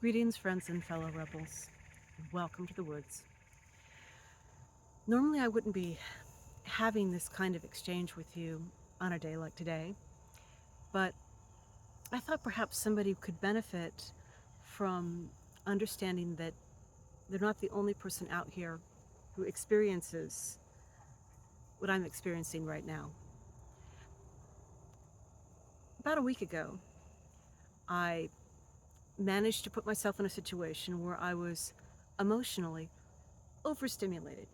Greetings, friends and fellow rebels. Welcome to the woods. Normally, I wouldn't be having this kind of exchange with you on a day like today, but I thought perhaps somebody could benefit from understanding that they're not the only person out here who experiences what I'm experiencing right now. About a week ago, I managed to put myself in a situation where I was emotionally overstimulated.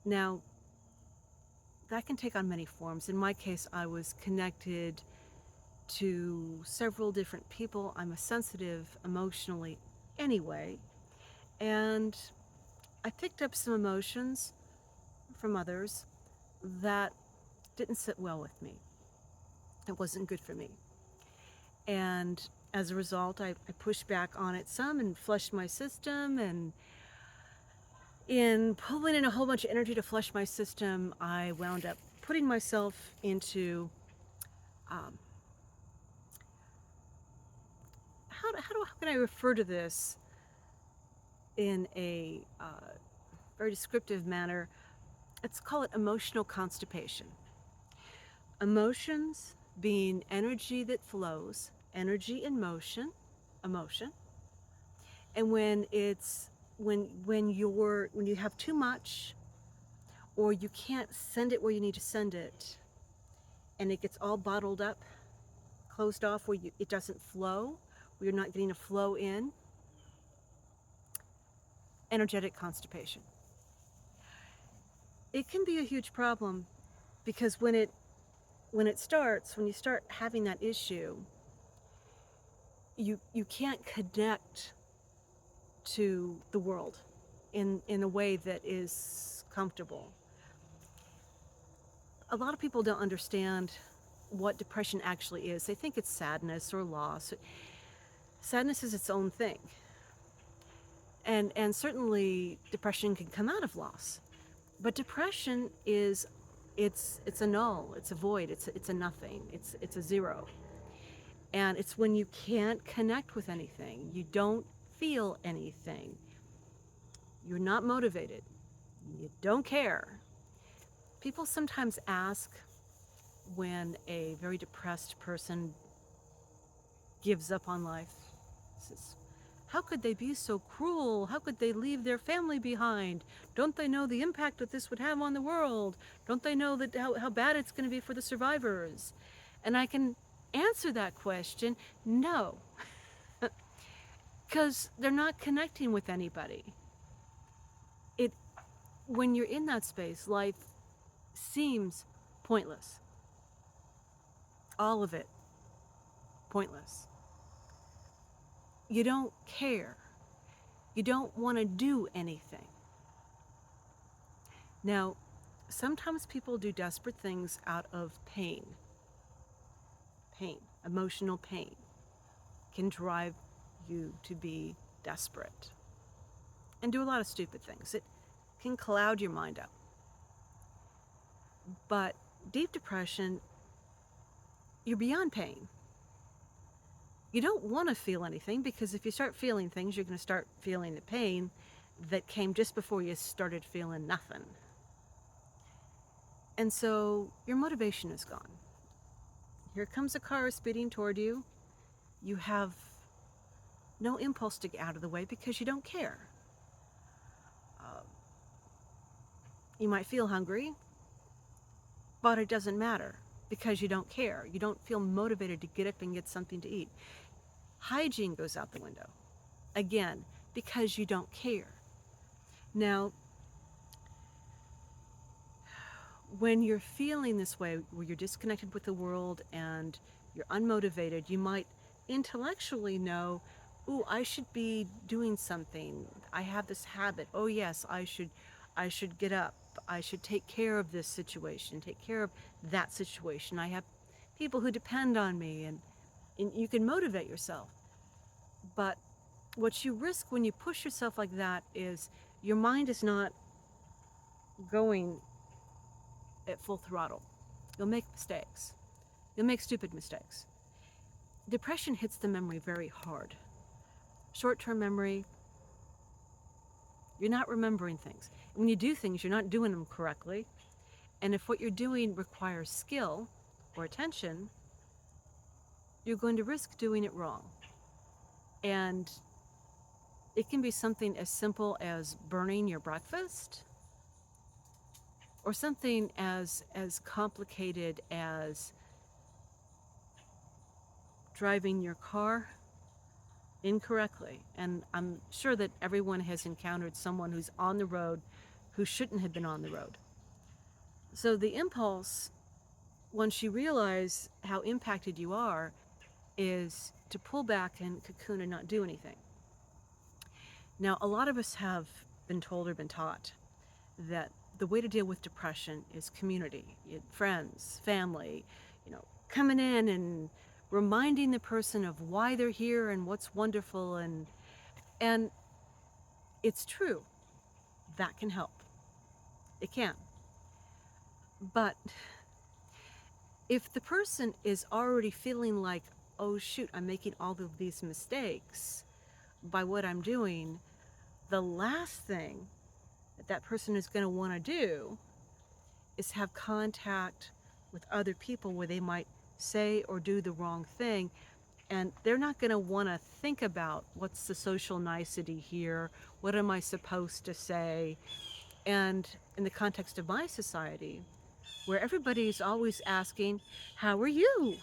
Now, that can take on many forms. In my case, I was connected to several different people. I'm a sensitive emotionally anyway, and I picked up some emotions from others that didn't sit well with me. It wasn't good for me. And as a result, I pushed back on it some and flushed my system. And in pulling in a whole bunch of energy to flush my system, I wound up putting myself into um, how can I refer to this in a very descriptive manner? Let's call it emotional constipation. Emotions being energy that flows, energy in motion, emotion. And when you have too much, or you can't send it where you need to send it, and it gets all bottled up, closed off where it doesn't flow, where you're not getting a flow in, energetic constipation. It can be a huge problem because when you start having that issue, you can't connect to the world in a way that is comfortable. A lot of people don't understand what depression actually is. They think it's sadness or loss. Sadness is its own thing. And certainly depression can come out of loss. But depression is it's a null, it's a void, it's a nothing, it's a zero. And it's when you can't connect with anything, you don't feel anything, you're not motivated, you don't care. People sometimes ask when a very depressed person gives up on life, says, how could they be so cruel? How could they leave their family behind? Don't they know the impact that this would have on the world? Don't they know that how bad it's going to be for the survivors? And I can answer that question, no, because they're not connecting with anybody. When you're in that space, life seems pointless. All of it pointless. You don't care. You don't want to do anything. Now, sometimes people do desperate things out of pain. Pain, emotional pain, can drive you to be desperate and do a lot of stupid things. It can cloud your mind up. But deep depression, you're beyond pain. You don't want to feel anything, because if you start feeling things, you're going to start feeling the pain that came just before you started feeling nothing. And so your motivation is gone. Here comes a car speeding toward you. You have no impulse to get out of the way because you don't care. You might feel hungry, but it doesn't matter because you don't care. You don't feel motivated to get up and get something to eat. Hygiene goes out the window. Again, because you don't care. Now, when you're feeling this way, where you're disconnected with the world and you're unmotivated, you might intellectually know, ooh, I should be doing something. I have this habit. Oh yes, I should get up. I should take care of this situation, take care of that situation. I have people who depend on me, and you can motivate yourself. But what you risk when you push yourself like that is your mind is not going at full throttle. You'll make mistakes. You'll make stupid mistakes. Depression hits the memory very hard. Short-term memory, you're not remembering things. When you do things, you're not doing them correctly. And if what you're doing requires skill or attention, you're going to risk doing it wrong. And it can be something as simple as burning your breakfast, or something as complicated as driving your car incorrectly. And I'm sure that everyone has encountered someone who's on the road who shouldn't have been on the road. So the impulse, once you realize how impacted you are, is to pull back and cocoon and not do anything. Now, a lot of us have been told or been taught that the way to deal with depression is community, friends, family, coming in and reminding the person of why they're here and what's wonderful, and it's true. That can help. It can. But if the person is already feeling like, oh shoot, I'm making all of these mistakes by what I'm doing, the last thing that person is going to want to do is have contact with other people where they might say or do the wrong thing, and they're not going to want to think about what's the social nicety here, what am I supposed to say. And in the context of my society, where everybody's always asking, how are you,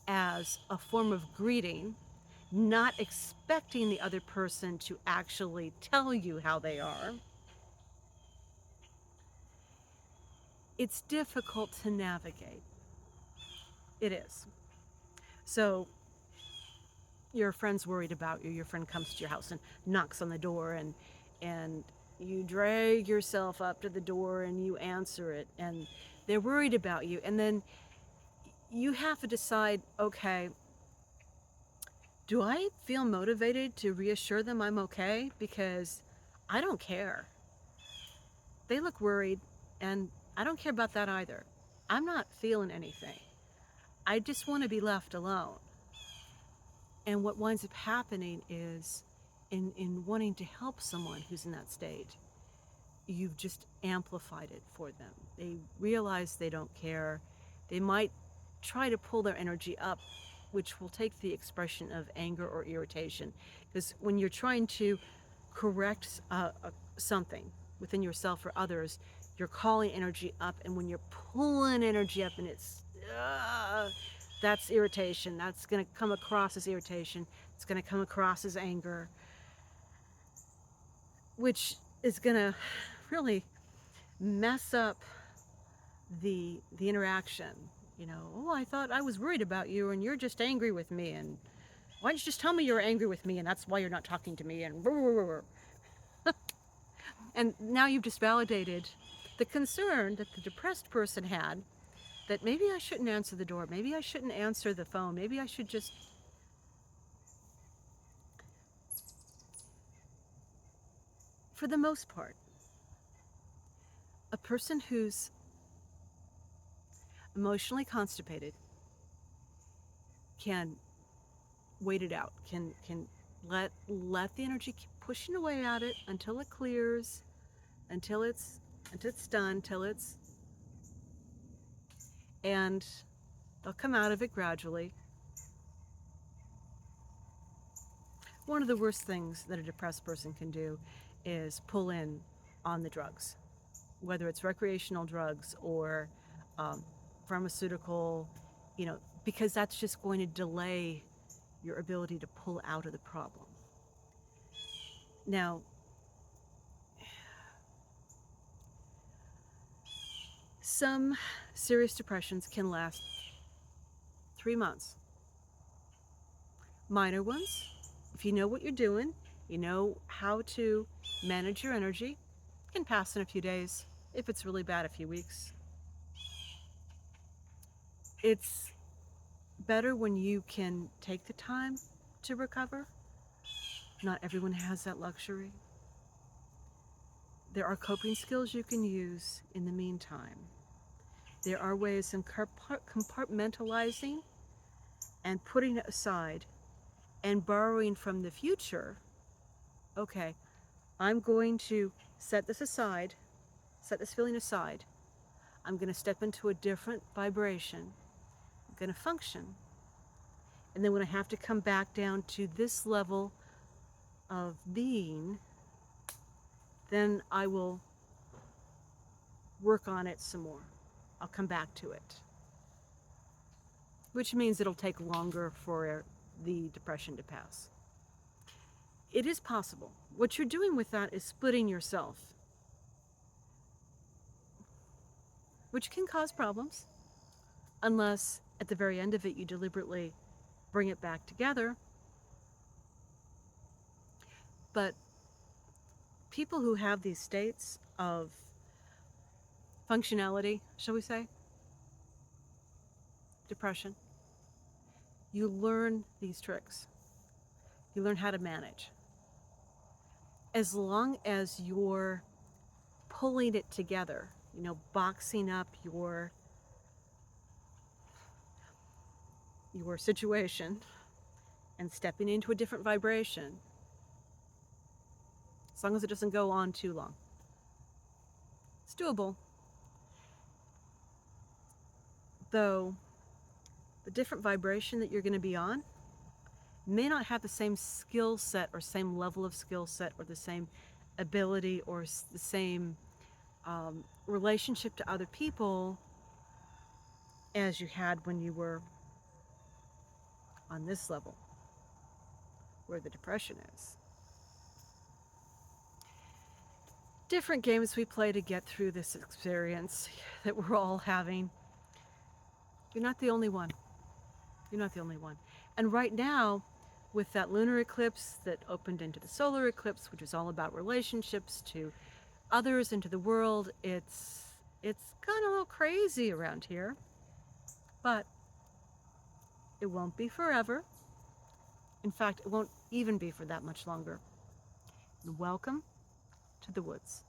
as a form of greeting, not expecting the other person to actually tell you how they are, it's difficult to navigate. It is. So your friend's worried about you. Your friend comes to your house and knocks on the door, and you drag yourself up to the door and you answer it, and they're worried about you. And then you have to decide, okay, do I feel motivated to reassure them I'm okay? Because I don't care. They look worried, and I don't care about that either. I'm not feeling anything. I just want to be left alone. And what winds up happening is, in wanting to help someone who's in that state, you've just amplified it for them. They realize they don't care. They might try to pull their energy up, which will take the expression of anger or irritation. Because when you're trying to correct something within yourself or others, you're calling energy up, and when you're pulling energy up and it's that's irritation. That's going to come across as irritation. It's going to come across as anger, which is going to really mess up the interaction. Oh, I thought I was worried about you, and you're just angry with me, and why don't you just tell me you're angry with me, and that's why you're not talking to me, and and now you've just validated the concern that the depressed person had, that maybe I shouldn't answer the door, maybe I shouldn't answer the phone, maybe I should just... For the most part, a person who's emotionally constipated can wait it out, can let the energy keep pushing away at it until it clears, until it's done, and they'll come out of it gradually. One of the worst things that a depressed person can do is pull in on the drugs, whether it's recreational drugs or pharmaceutical, because that's just going to delay your ability to pull out of the problem. Now, some serious depressions can last 3 months. Minor ones, if you know what you're doing, you know how to manage your energy, can pass in a few days. If it's really bad, a few weeks. It's better when you can take the time to recover. Not everyone has that luxury. There are coping skills you can use in the meantime. There are ways of compartmentalizing and putting it aside and borrowing from the future. Okay, I'm going to set this aside, set this feeling aside. I'm going to step into a different vibration. I'm going to function. And then when I have to come back down to this level of being, then I will work on it some more. I'll come back to it, which means it'll take longer for the depression to pass. It is possible. What you're doing with that is splitting yourself, which can cause problems unless at the very end of it you deliberately bring it back together. But people who have these states of functionality, shall we say, depression, you learn these tricks. You learn how to manage. As long as you're pulling it together, boxing up your situation and stepping into a different vibration, as long as it doesn't go on too long, it's doable. Though the different vibration that you're going to be on may not have the same skill set or same level of skill set or the same ability or the same relationship to other people as you had when you were on this level where the depression is. Different games we play to get through this experience that we're all having. You're not the only one. You're not the only one. And right now, with that lunar eclipse that opened into the solar eclipse, which is all about relationships to others and to the world, it's gone a little crazy around here. But it won't be forever. In fact, it won't even be for that much longer. And welcome to the woods.